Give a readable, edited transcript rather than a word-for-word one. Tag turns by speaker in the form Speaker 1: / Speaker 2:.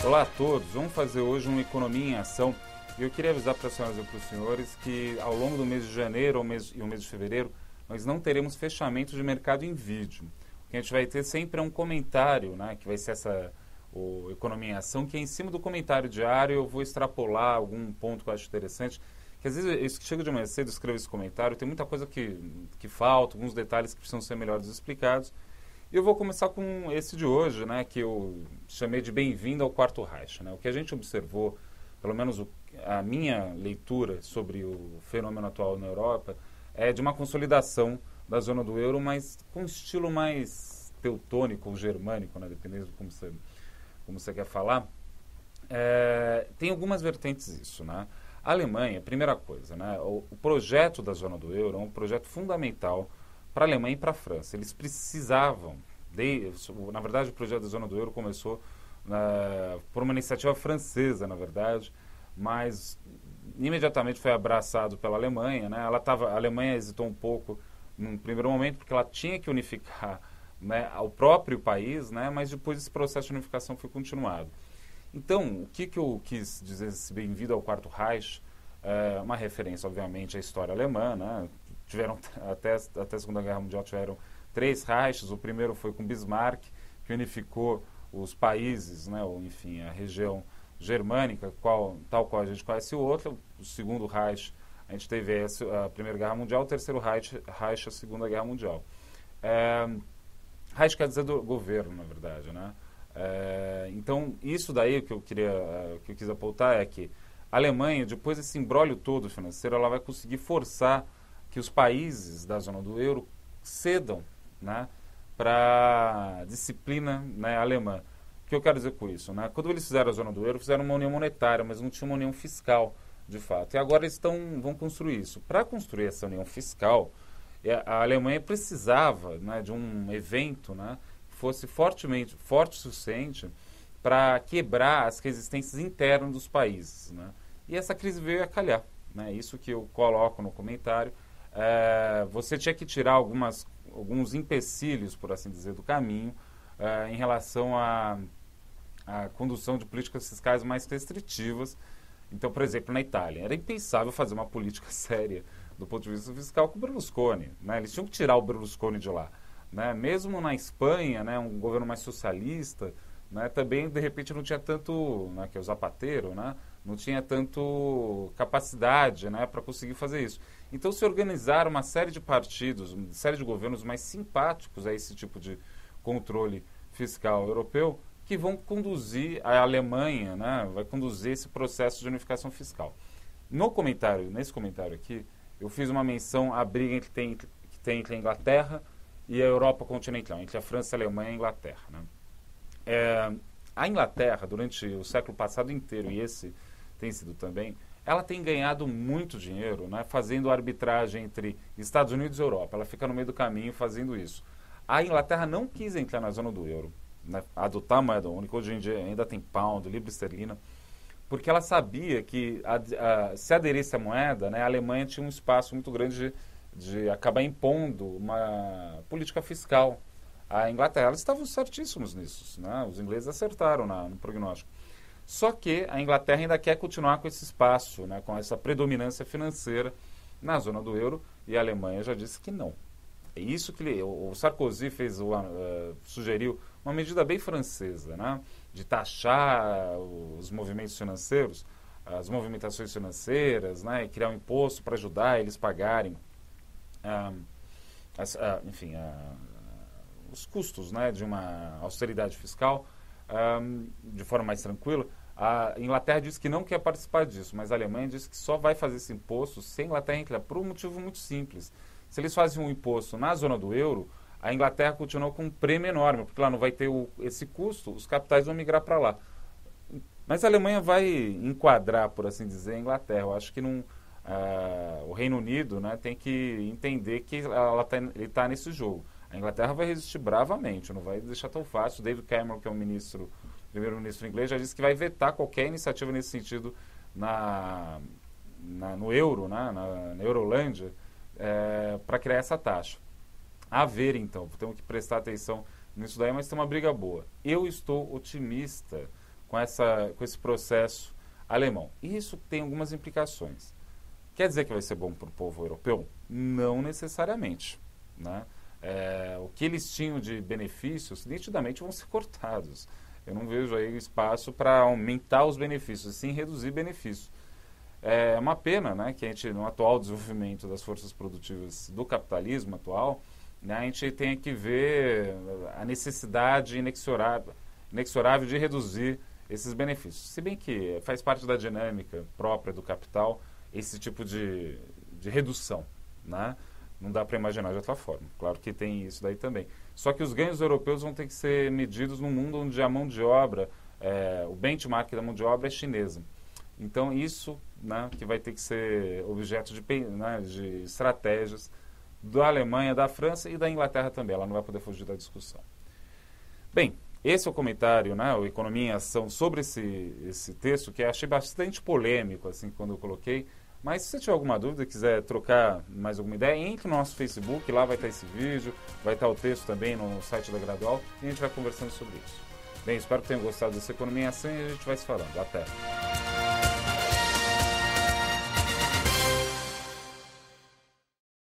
Speaker 1: Olá a todos, vamos fazer hoje uma Economia em Ação. E eu queria avisar para as senhoras e para os senhores que ao longo do mês de janeiro e o mês de fevereiro, nós não teremos fechamento de mercado em vídeo. O que a gente vai ter sempre é um comentário, né, que vai ser o Economia em Ação, que é em cima do comentário diário. Eu vou extrapolar algum ponto que eu acho interessante, que às vezes eu chego de manhã cedo, escrevo esse comentário, tem muita coisa que falta, alguns detalhes que precisam ser melhores explicados. E eu vou começar com esse de hoje, né, que eu chamei de Bem-vindo ao Quarto Reich. Né? O que a gente observou, pelo menos a minha leitura sobre o fenômeno atual na Europa, é de uma consolidação da zona do euro, mas com um estilo mais teutônico ou germânico, né, dependendo de como você quer falar. Tem algumas vertentes isso, né? A Alemanha, primeira coisa, né, o projeto da zona do euro é um projeto fundamental para a Alemanha e para a França. Eles precisavam, na verdade o projeto da zona do euro começou por uma iniciativa francesa, na verdade, mas imediatamente foi abraçado pela Alemanha. Né? A Alemanha hesitou um pouco num primeiro momento, porque ela tinha que unificar, né, o próprio país, né, mas depois esse processo de unificação foi continuado. Então, o que eu quis dizer esse bem-vindo ao Quarto Reich? Uma referência, obviamente, à história alemã, né? Tiveram, até a Segunda Guerra Mundial, tiveram 3 Reiches. O primeiro foi com Bismarck, que unificou os países, né, ou, enfim, a região germânica, tal qual a gente conhece o outro. O segundo Reich, a gente teve a Primeira Guerra Mundial. O terceiro Reich, a Segunda Guerra Mundial. Reich quer dizer do governo, na verdade, né? Então, isso daí que eu quis apontar é que a Alemanha, depois desse imbróglio todo financeiro, ela vai conseguir forçar que os países da zona do euro cedam, né, para a disciplina, né, alemã. O que eu quero dizer com isso? Né? Quando eles fizeram a zona do euro, fizeram uma união monetária, mas não tinha uma união fiscal, de fato. E agora eles vão construir isso. Para construir essa união fiscal, a Alemanha precisava, né, de um evento, né, que fosse forte o suficiente para quebrar as resistências internas dos países. Né? E essa crise veio a calhar. Né? Isso que eu coloco no comentário. Você tinha que tirar alguns empecilhos, por assim dizer, do caminho em relação à condução de políticas fiscais mais restritivas. Então, por exemplo, na Itália, era impensável fazer uma política séria do ponto de vista fiscal com o Berlusconi. Né? Eles tinham que tirar o Berlusconi de lá. Né? Mesmo na Espanha, né, um governo mais socialista, né, também, de repente, não tinha tanto, né, que é o Zapatero, né, não tinha tanto capacidade, né, para conseguir fazer isso. Então se organizaram uma série de partidos, uma série de governos mais simpáticos a esse tipo de controle fiscal europeu, que vão conduzir a Alemanha, né, vai conduzir esse processo de unificação fiscal. Nesse comentário aqui, eu fiz uma menção à briga que tem entre a Inglaterra e a Europa continental, entre a França, a Alemanha e a Inglaterra. Né? A Inglaterra, durante o século passado inteiro, e esse tem sido também, ela tem ganhado muito dinheiro, né, fazendo arbitragem entre Estados Unidos e Europa. Ela fica no meio do caminho fazendo isso. A Inglaterra não quis entrar na zona do euro, né, adotar a moeda única. Hoje em dia ainda tem pound, libra esterlina, porque ela sabia que se aderisse à moeda, né, a Alemanha tinha um espaço muito grande de acabar impondo uma política fiscal. A Inglaterra, eles estavam certíssimos nisso, né? Os ingleses acertaram no prognóstico. Só que a Inglaterra ainda quer continuar com esse espaço, né, com essa predominância financeira na zona do euro, e a Alemanha já disse que não. É isso que o Sarkozy sugeriu uma medida bem francesa, né, de taxar os movimentos financeiros, as movimentações financeiras, né, e criar um imposto para ajudar eles pagarem, os custos, né, de uma austeridade fiscal de forma mais tranquila. A Inglaterra disse que não quer participar disso, mas a Alemanha disse que só vai fazer esse imposto se a Inglaterra entrar, por um motivo muito simples. Se eles fazem um imposto na zona do euro, a Inglaterra continua com um prêmio enorme, porque lá não vai ter esse custo, os capitais vão migrar para lá. Mas a Alemanha vai enquadrar, por assim dizer, a Inglaterra. Eu acho que o Reino Unido, né, tem que entender que ele está nesse jogo. A Inglaterra vai resistir bravamente, não vai deixar tão fácil. David Cameron, que é o primeiro-ministro inglês, já disse que vai vetar qualquer iniciativa nesse sentido no euro, né, na Eurolândia, para criar essa taxa. A ver, então, temos que prestar atenção nisso daí, mas tem uma briga boa. Eu estou otimista com esse processo alemão. E isso tem algumas implicações. Quer dizer que vai ser bom para o povo europeu? Não necessariamente, né? O que eles tinham de benefícios, nitidamente vão ser cortados. Eu não vejo aí espaço para aumentar os benefícios, sim reduzir benefícios. É uma pena, né, que a gente, no atual desenvolvimento das forças produtivas do capitalismo atual, né, a gente tenha que ver a necessidade inexorável de reduzir esses benefícios. Se bem que faz parte da dinâmica própria do capital esse tipo de redução, né? Não dá para imaginar de outra forma. Claro que tem isso daí também. Só que os ganhos europeus vão ter que ser medidos num mundo onde a mão de obra, o benchmark da mão de obra é chinesa. Então isso, né, que vai ter que ser objeto de estratégias da Alemanha, da França e da Inglaterra também. Ela não vai poder fugir da discussão. Bem, esse é o comentário, né, o Economia em Ação, sobre esse texto, que eu achei bastante polêmico, assim, quando eu coloquei. Mas se você tiver alguma dúvida, quiser trocar mais alguma ideia, entre no nosso Facebook, lá vai estar esse vídeo, vai estar o texto também no site da Gradual, e a gente vai conversando sobre isso. Bem, espero que tenham gostado dessa Economia em Ação e a gente vai se falando. Até!